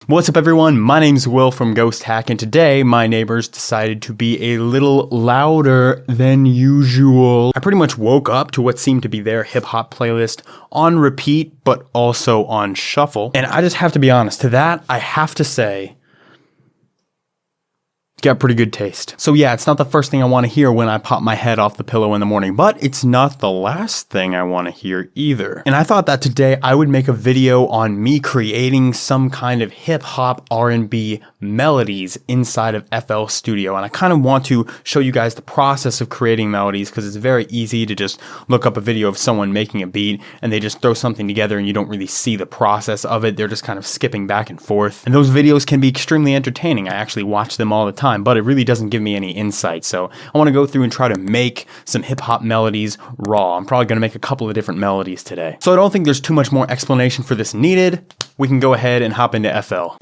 What's up everyone, my name's Will from Ghosthack, and today my neighbors decided to be a little louder than usual. I pretty much woke up to what seemed to be their hip-hop playlist on repeat, but also on shuffle. And I just have to be honest, to that I have to say, got pretty good taste. So yeah, it's not the first thing I want to hear when I pop my head off the pillow in the morning, but it's not the last thing I want to hear either. And I thought that today I would make a video on me creating some kind of hip hop R&B melodies inside of FL Studio. And I kind of want to show you guys the process of creating melodies because it's very easy to just look up a video of someone making a beat and they just throw something together and you don't really see the process of it. They're just kind of skipping back and forth. And those videos can be extremely entertaining. I actually watch them all the time, but it really doesn't give me any insight. So I want to go through and try to make some hip hop melodies raw. I'm probably going to make a couple of different melodies today. So I don't think there's too much more explanation for this needed. We can go ahead and hop into FL.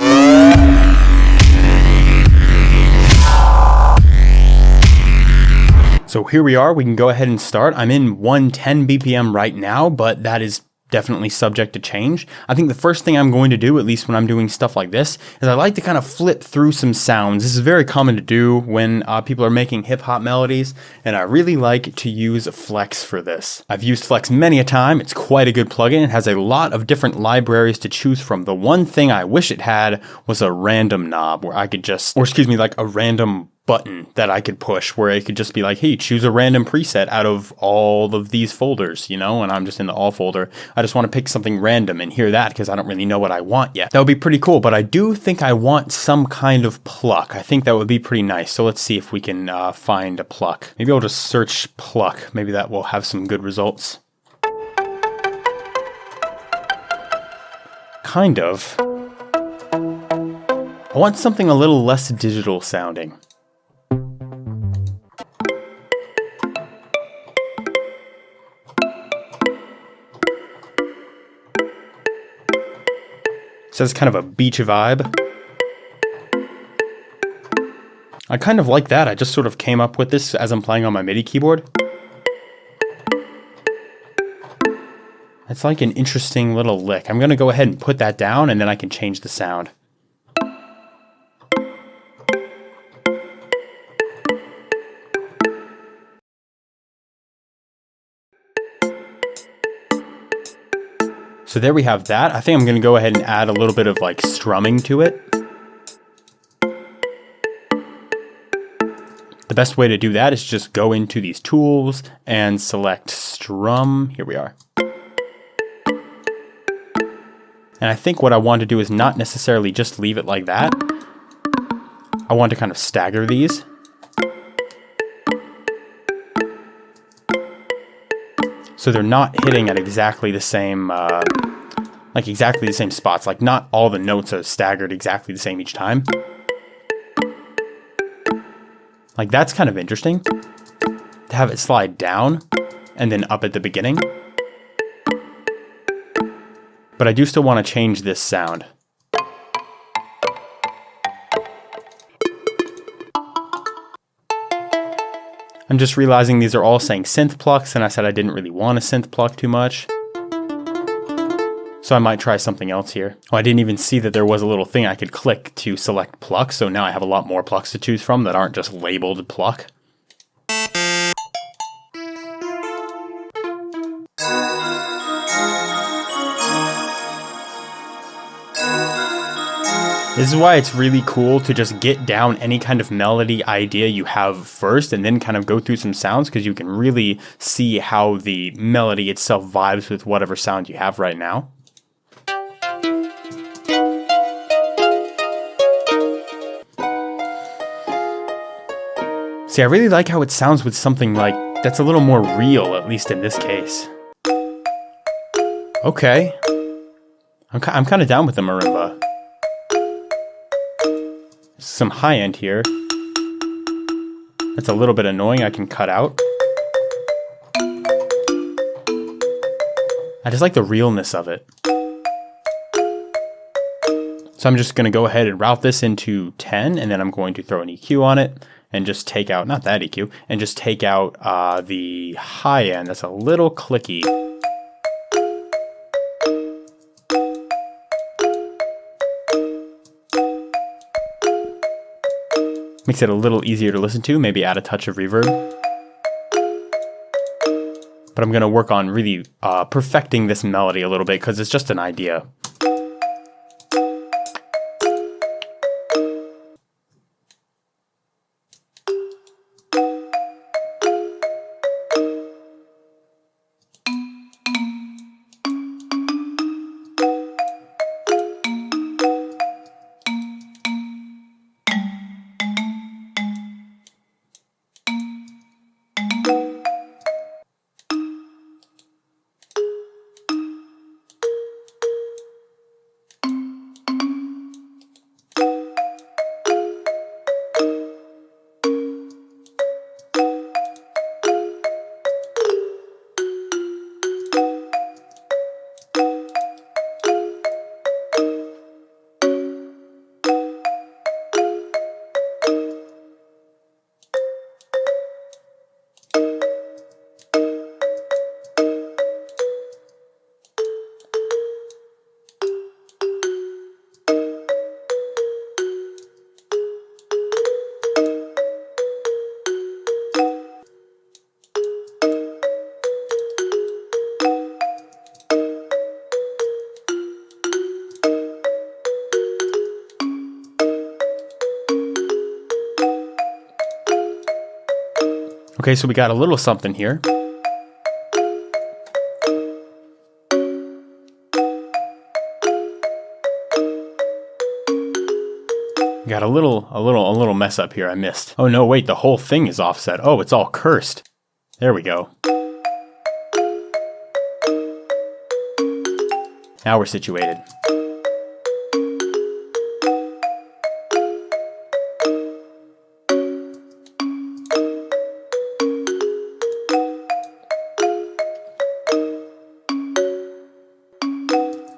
So here we are, we can go ahead and start. I'm in 110 BPM right now, but that is definitely subject to change. I think the first thing I'm going to do, at least when I'm doing stuff like this, is I like to kind of flip through some sounds. This is very common to do when people are making hip hop melodies, and I really like to use Flex for this. I've used Flex many a time. It's quite a good plugin. It has a lot of different libraries to choose from. The one thing I wish it had was a random knob where I could just, like a random button that I could push where it could just be like, hey, choose a random preset out of all of these folders, you know, and I'm just in the all folder. I just want to pick something random and hear that because I don't really know what I want yet. That would be pretty cool, but I do think I want some kind of pluck. I think that would be pretty nice. So let's see if we can find a pluck. Maybe I'll just search pluck. Maybe that will have some good results. Kind of. I want something a little less digital sounding. So it's kind of a beach vibe. I kind of like that. I just sort of came up with this as I'm playing on my MIDI keyboard. It's like an interesting little lick. I'm going to go ahead and put that down and then I can change the sound. So there we have that. I think I'm going to go ahead and add a little bit of like strumming to it. The best way to do that is just go into these tools and select strum. Here we are. And I think what I want to do is not necessarily just leave it like that. I want to kind of stagger these. So they're not hitting at exactly the same, exactly the same spots. Like not all the notes are staggered exactly the same each time. Like that's kind of interesting to have it slide down and then up at the beginning. But I do still want to change this sound. I'm just realizing these are all saying synth plucks, and I said I didn't really want a synth pluck too much. So I might try something else here. Oh, I didn't even see that there was a little thing I could click to select pluck, so now I have a lot more plucks to choose from that aren't just labeled pluck. This is why it's really cool to just get down any kind of melody idea you have first and then kind of go through some sounds because you can really see how the melody itself vibes with whatever sound you have right now. See, I really like how it sounds with something like that's a little more real, at least in this case. Okay. I'm kind of down with the marimba. Some high end here. That's a little bit annoying. I can cut out. I just like the realness of it. So I'm just going to go ahead and route this into 10, and then I'm going to throw an EQ on it and just take out, not that EQ, and just take out the high end. That's a little clicky. Makes it a little easier to listen to, maybe add a touch of reverb. But I'm gonna work on really perfecting this melody a little bit because it's just an idea. Okay, so we got a little something here. Got a little mess up here I missed. Oh no, wait, the whole thing is offset. Oh, it's all cursed. There we go. Now we're situated.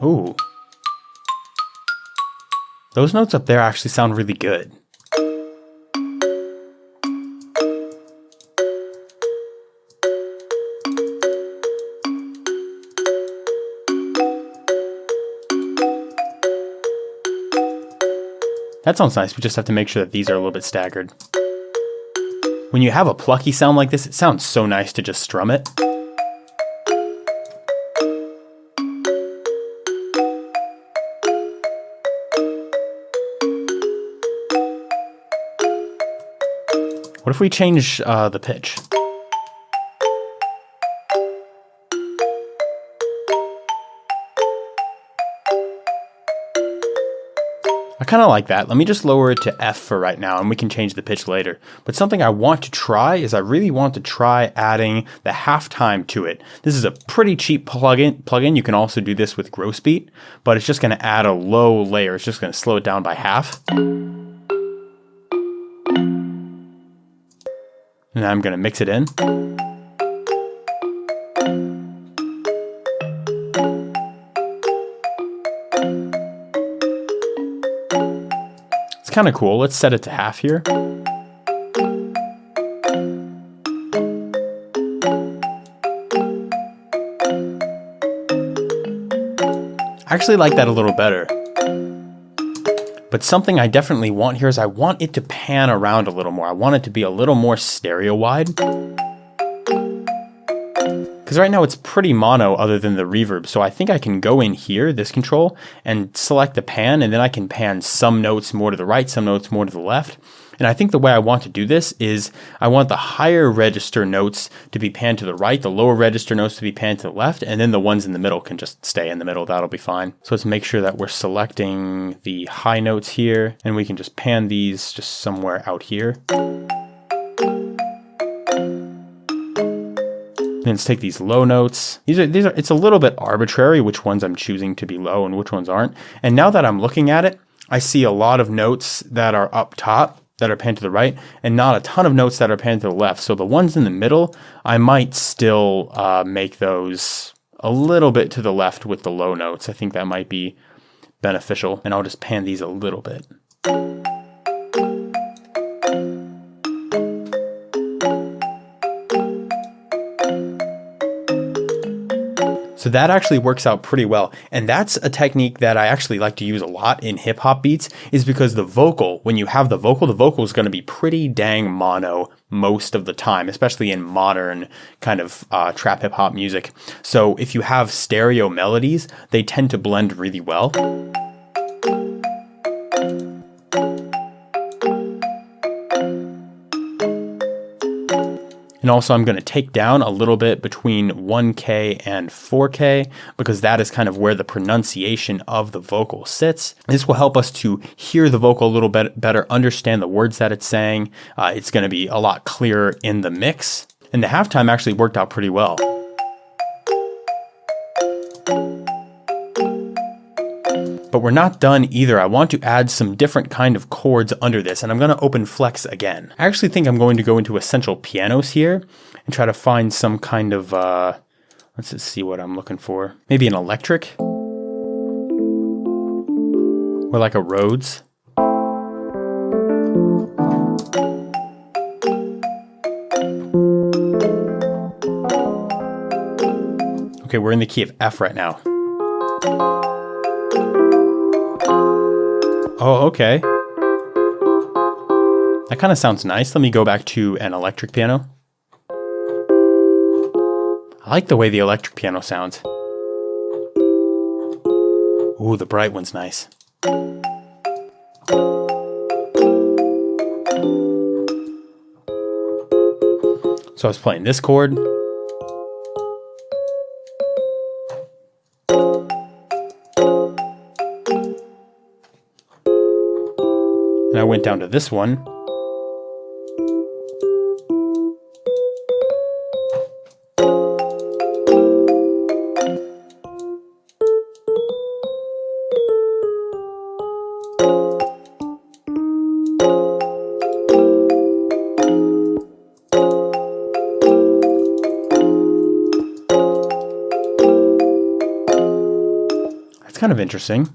Ooh. Those notes up there actually sound really good. That sounds nice, we just have to make sure that these are a little bit staggered. When you have a plucky sound like this, it sounds so nice to just strum it. What if we change the pitch? I kind of like that. Let me just lower it to F for right now and we can change the pitch later. But something I want to try is I really want to try adding the halftime to it. This is a pretty cheap plugin. You can also do this with Grossbeat, but it's just going to add a low layer. It's just going to slow it down by half. And I'm going to mix it in. It's kind of cool. Let's set it to half here. I actually like that a little better. But something I definitely want here is I want it to pan around a little more. I want it to be a little more stereo wide. Because right now it's pretty mono other than the reverb. So I think I can go in here, this control, and select the pan, and then I can pan some notes more to the right, some notes more to the left. And I think the way I want to do this is I want the higher register notes to be panned to the right, the lower register notes to be panned to the left, and then the ones in the middle can just stay in the middle. That'll be fine. So let's make sure that we're selecting the high notes here, and we can just pan these just somewhere out here. Then let's take these low notes. These are, it's a little bit arbitrary which ones I'm choosing to be low and which ones aren't. And now that I'm looking at it, I see a lot of notes that are up top that are panned to the right and not a ton of notes that are panned to the left. So the ones in the middle, I might still make those a little bit to the left with the low notes. I think that might be beneficial. And I'll just pan these a little bit. So that actually works out pretty well. And that's a technique that I actually like to use a lot in hip hop beats, is because the vocal, when you have the vocal is going to be pretty dang mono most of the time, especially in modern kind of trap hip hop music. So if you have stereo melodies, they tend to blend really well. And also I'm going to take down a little bit between 1K and 4K, because that is kind of where the pronunciation of the vocal sits. This will help us to hear the vocal a little bit better, understand the words that it's saying. It's going to be a lot clearer in the mix. And the halftime actually worked out pretty well. But we're not done either. I want to add some different kind of chords under this, and I'm going to open Flex again. I actually think I'm going to go into Essential Pianos here and try to find some kind of, let's just see what I'm looking for. Maybe an electric? Or like a Rhodes? Okay, we're in the key of F right now. Oh, okay. That kind of sounds nice. Let me go back to an electric piano. I like the way the electric piano sounds. Ooh, the bright one's nice. So I was playing this chord. And I went down to this one. That's kind of interesting.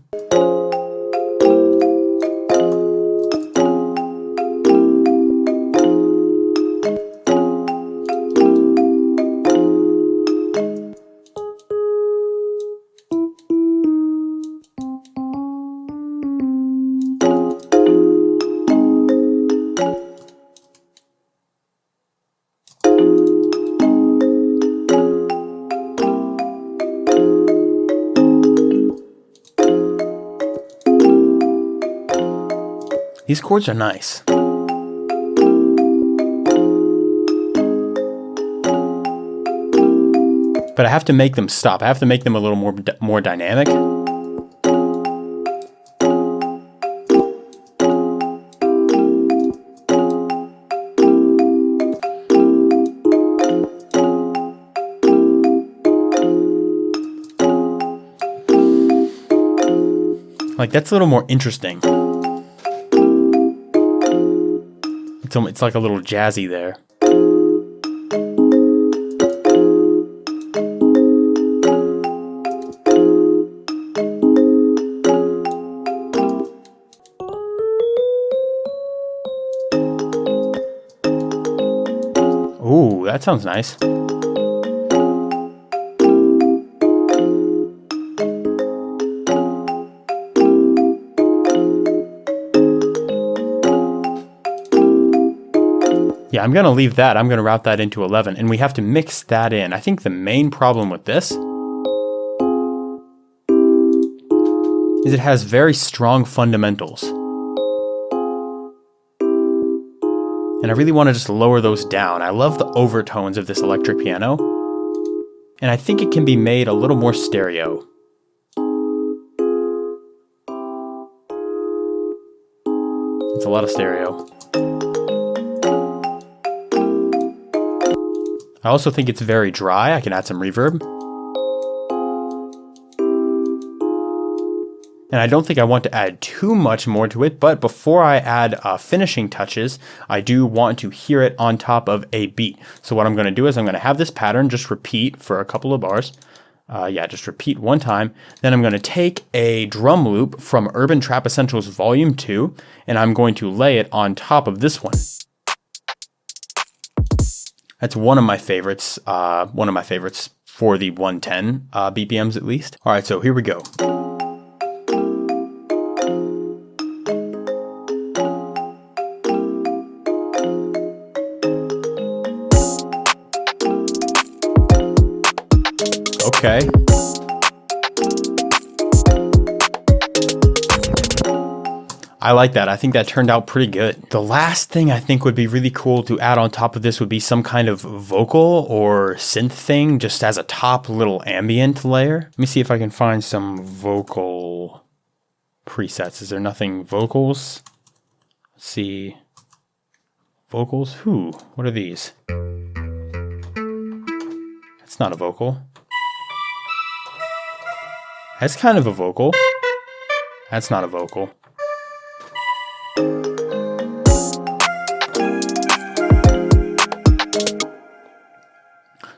These chords are nice. But I have to make them stop. I have to make them a little more dynamic. Like, that's a little more interesting. It's like a little jazzy there. Ooh, that sounds nice. Yeah, I'm going to leave that. I'm going to route that into 11, and we have to mix that in. I think the main problem with this is it has very strong fundamentals. And I really want to just lower those down. I love the overtones of this electric piano, and I think it can be made a little more stereo. It's a lot of stereo. I also think it's very dry. I can add some reverb. And I don't think I want to add too much more to it, but before I add finishing touches, I do want to hear it on top of a beat. So what I'm going to do is I'm going to have this pattern just repeat for a couple of bars. Just repeat one time. Then I'm going to take a drum loop from Urban Trap Essentials Volume 2, and I'm going to lay it on top of this one. That's one of my favorites for the 110 BPMs at least. All right, so here we go. Okay. I like that. I think that turned out pretty good. The last thing I think would be really cool to add on top of this would be some kind of vocal or synth thing, just as a top little ambient layer. Let me see if I can find some vocal presets. Is there nothing vocals? Let's see. Vocals? What are these? That's not a vocal. That's kind of a vocal. That's not a vocal.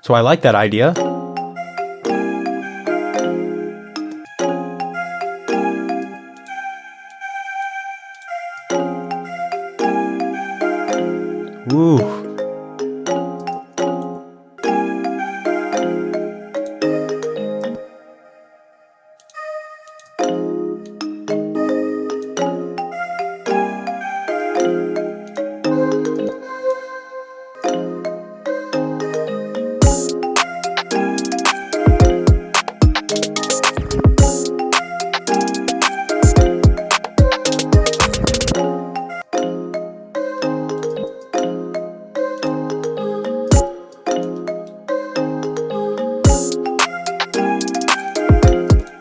So I like that idea. Ooh.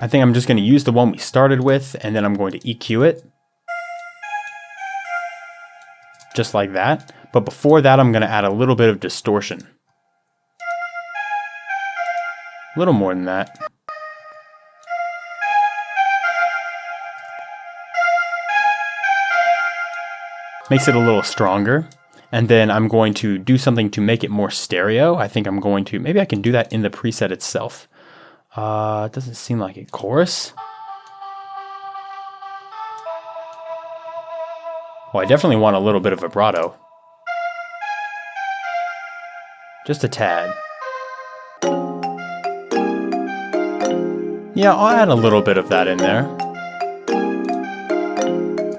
I think I'm just going to use the one we started with, and then I'm going to EQ it. Just like that. But before that, I'm going to add a little bit of distortion. A little more than that. Makes it a little stronger. And then I'm going to do something to make it more stereo. I think I'm going to, maybe I can do that in the preset itself. It doesn't seem like it. Chorus? Well, I definitely want a little bit of vibrato. Just a tad. Yeah, I'll add a little bit of that in there.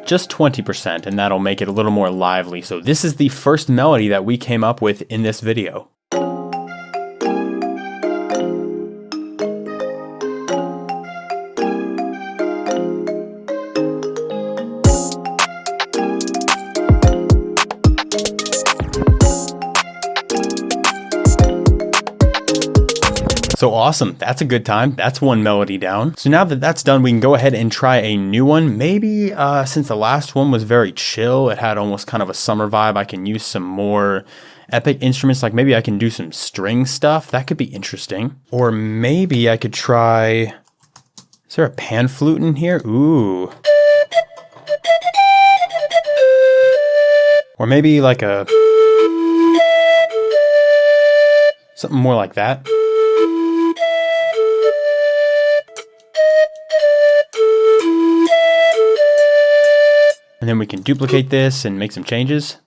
Just 20%, and that'll make it a little more lively. So this is the first melody that we came up with in this video. So awesome, that's a good time. That's one melody down. So now that that's done, we can go ahead and try a new one. Maybe since the last one was very chill, it had almost kind of a summer vibe, I can use some more epic instruments. Like maybe I can do some string stuff. That could be interesting. Or maybe I could try, is there a pan flute in here? Ooh. Or maybe like a, something more like that. And then we can duplicate this and make some changes.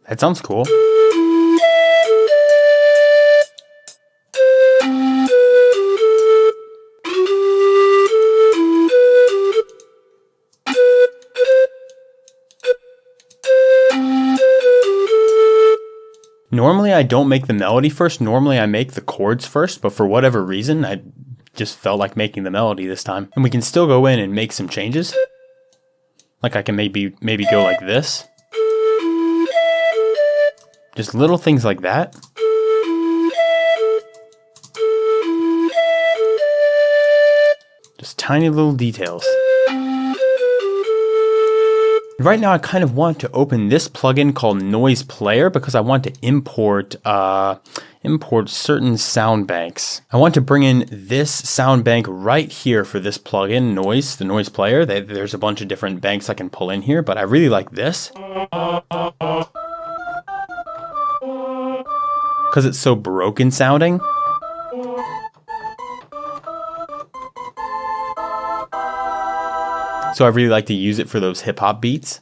That sounds cool. Normally I don't make the melody first, normally I make the chords first, but for whatever reason, I just felt like making the melody this time. And we can still go in and make some changes. Like I can maybe go like this. Just little things like that. Just tiny little details. Right now I kind of want to open this plugin called Noise Player because I want to import import certain sound banks. I want to bring in this sound bank right here for this plugin, Noise, the Noise Player. There's a bunch of different banks I can pull in here, but I really like this because it's so broken sounding. So I really like to use it for those hip hop beats.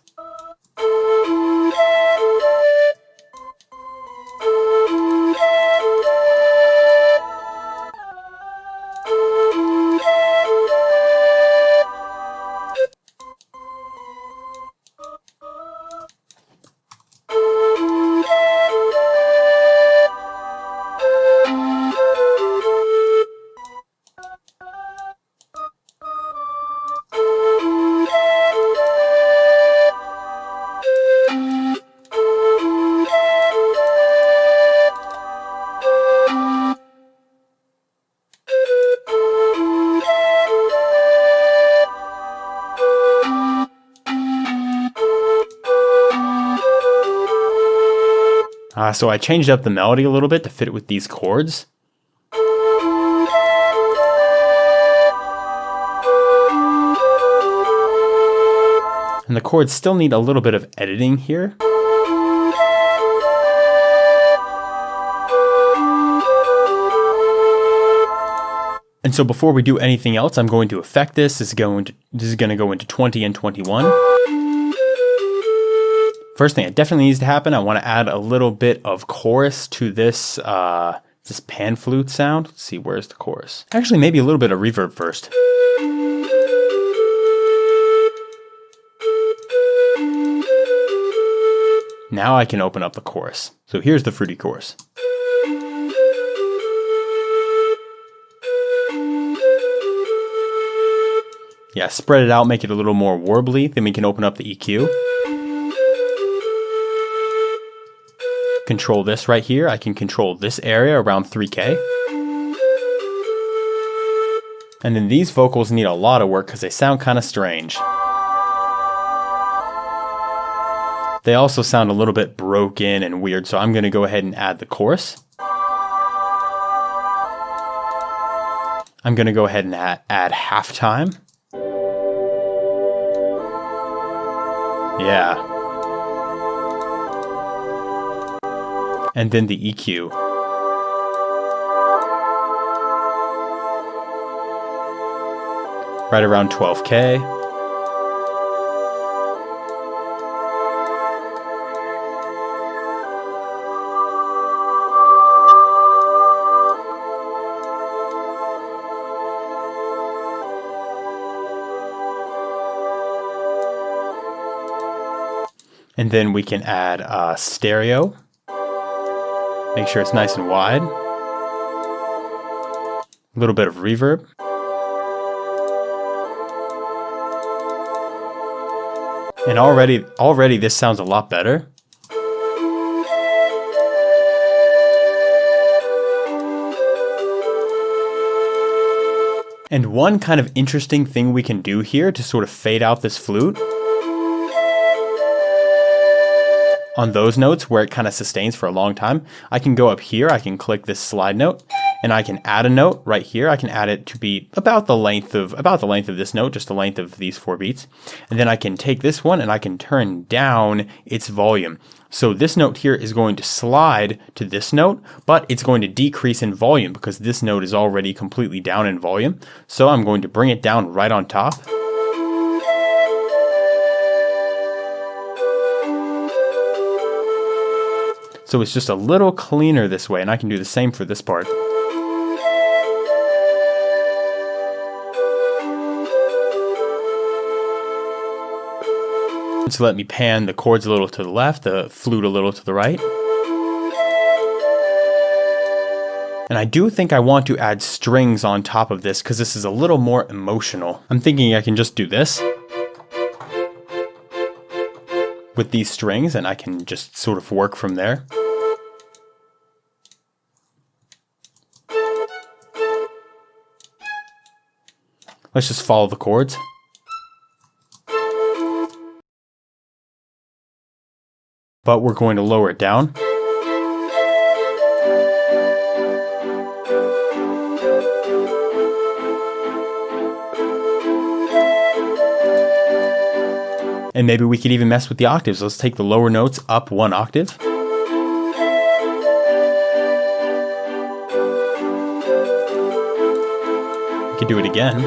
So I changed up the melody a little bit to fit it with these chords. And the chords still need a little bit of editing here. And so before we do anything else, I'm going to affect this. This is going to go into 20 and 21. First thing that definitely needs to happen, I want to add a little bit of chorus to this this Pan Flute sound. Let's see, where's the chorus? Actually, maybe a little bit of reverb first. Now I can open up the chorus. So here's the fruity chorus. Yeah, spread it out, make it a little more warbly. Then we can open up the EQ. Control this right here. I can control this area around 3K. And then these vocals need a lot of work because they sound kind of strange. They also sound a little bit broken and weird, so I'm going to go ahead and add the chorus. I'm going to go ahead and add halftime. Yeah. And then the EQ. Right around 12K. And then we can add stereo. Make sure it's nice and wide. A little bit of reverb. And already this sounds a lot better. And one kind of interesting thing we can do here to sort of fade out this flute, on those notes where it kind of sustains for a long time, I can go up here, I can click this slide note, and I can add a note right here. I can add it to be about the length of this note, just the length of these 4 beats. And then I can take this one and I can turn down its volume. So this note here is going to slide to this note, but it's going to decrease in volume because this note is already completely down in volume. So I'm going to bring it down right on top. So it's just a little cleaner this way, and I can do the same for this part. So let me pan the chords a little to the left, the flute a little to the right. And I do think I want to add strings on top of this because this is a little more emotional. I'm thinking I can just do this with these strings and I can just sort of work from there. Let's just follow the chords. But we're going to lower it down. And maybe we could even mess with the octaves. Let's take the lower notes up 1 octave. We could do it again.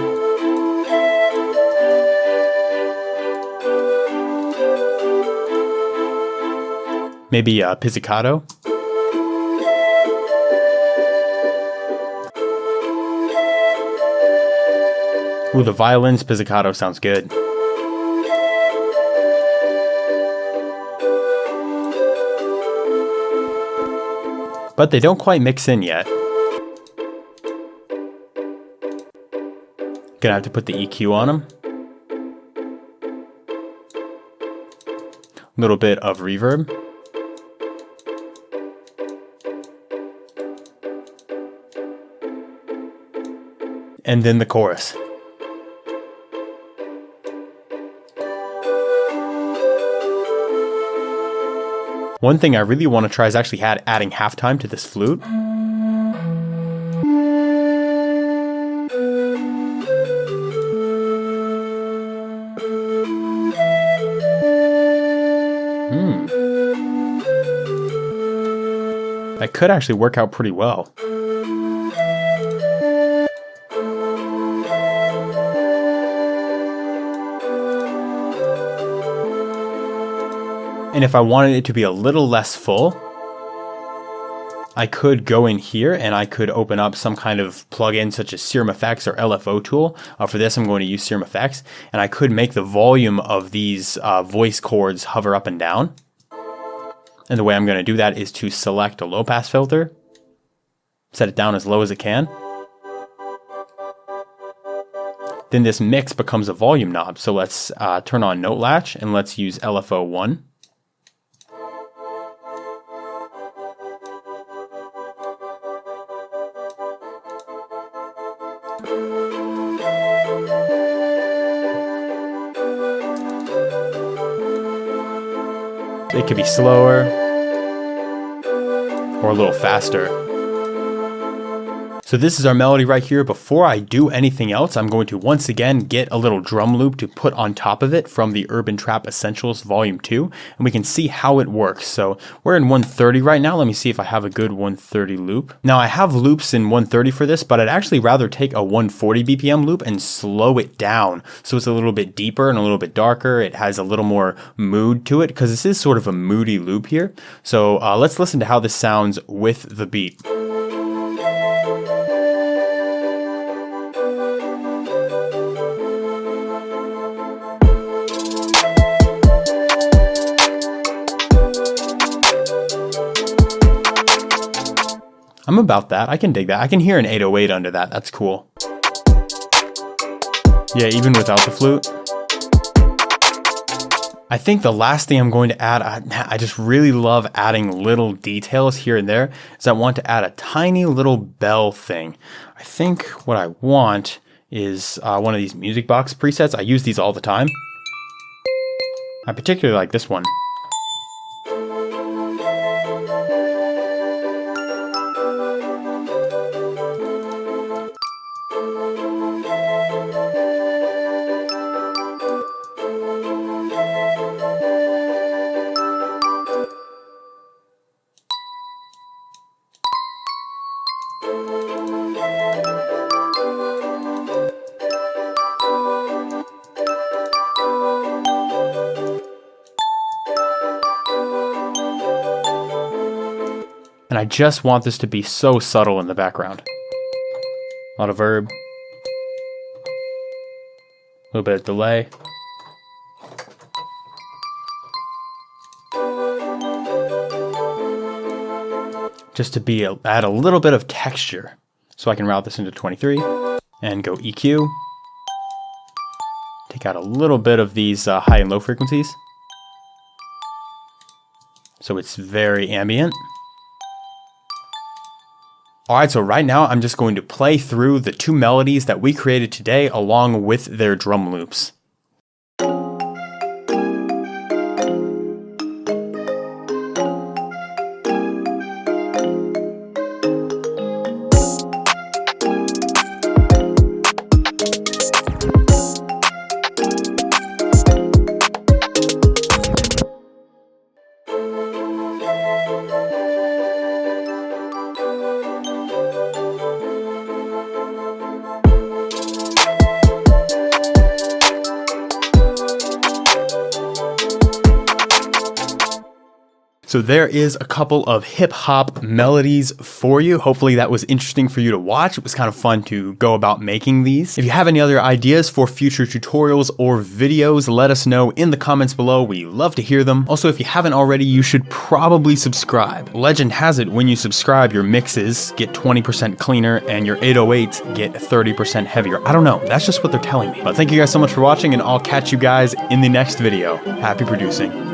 Maybe a pizzicato. Ooh, the violins pizzicato sounds good. But they don't quite mix in yet. Gonna have to put the EQ on them. A little bit of reverb. And then the chorus. One thing I really want to try is actually adding halftime to this flute. That could actually work out pretty well. And if I wanted it to be a little less full, I could go in here and I could open up some kind of plugin such as SerumFX or LFO tool. For this, I'm going to use SerumFX, and I could make the volume of these voice chords hover up and down. And the way I'm going to do that is to select a low pass filter, set it down as low as it can. Then this mix becomes a volume knob. So let's turn on note latch and let's use LFO 1. It could be slower or a little faster. So this is our melody right here. Before I do anything else, I'm going to once again get a little drum loop to put on top of it from the Urban Trap Essentials Volume 2, and we can see how it works. So we're in 130 right now. Let me see if I have a good 130 loop. Now I have loops in 130 for this, but I'd actually rather take a 140 BPM loop and slow it down so it's a little bit deeper and a little bit darker. It has a little more mood to it because this is sort of a moody loop here. So let's listen to how this sounds with the beat. I'm about that. I can dig that. I can hear an 808 under that. That's cool. Yeah, even without the flute. I think the last thing I'm going to add, I just really love adding little details here and there, is I want to add a tiny little bell thing. I think what I want is one of these music box presets. I use these all the time. I particularly like this one. And I just want this to be so subtle in the background. A lot of verb. A little bit of delay. Just to add a little bit of texture. So I can route this into 23 and go EQ. Take out a little bit of these high and low frequencies. So it's very ambient. Alright, so right now I'm just going to play through the 2 melodies that we created today along with their drum loops. So there is a couple of hip hop melodies for you. Hopefully that was interesting for you to watch. It was kind of fun to go about making these. If you have any other ideas for future tutorials or videos, let us know in the comments below. We love to hear them. Also, if you haven't already, you should probably subscribe. Legend has it when you subscribe, your mixes get 20% cleaner and your 808s get 30% heavier. I don't know. That's just what they're telling me. But thank you guys so much for watching, and I'll catch you guys in the next video. Happy producing.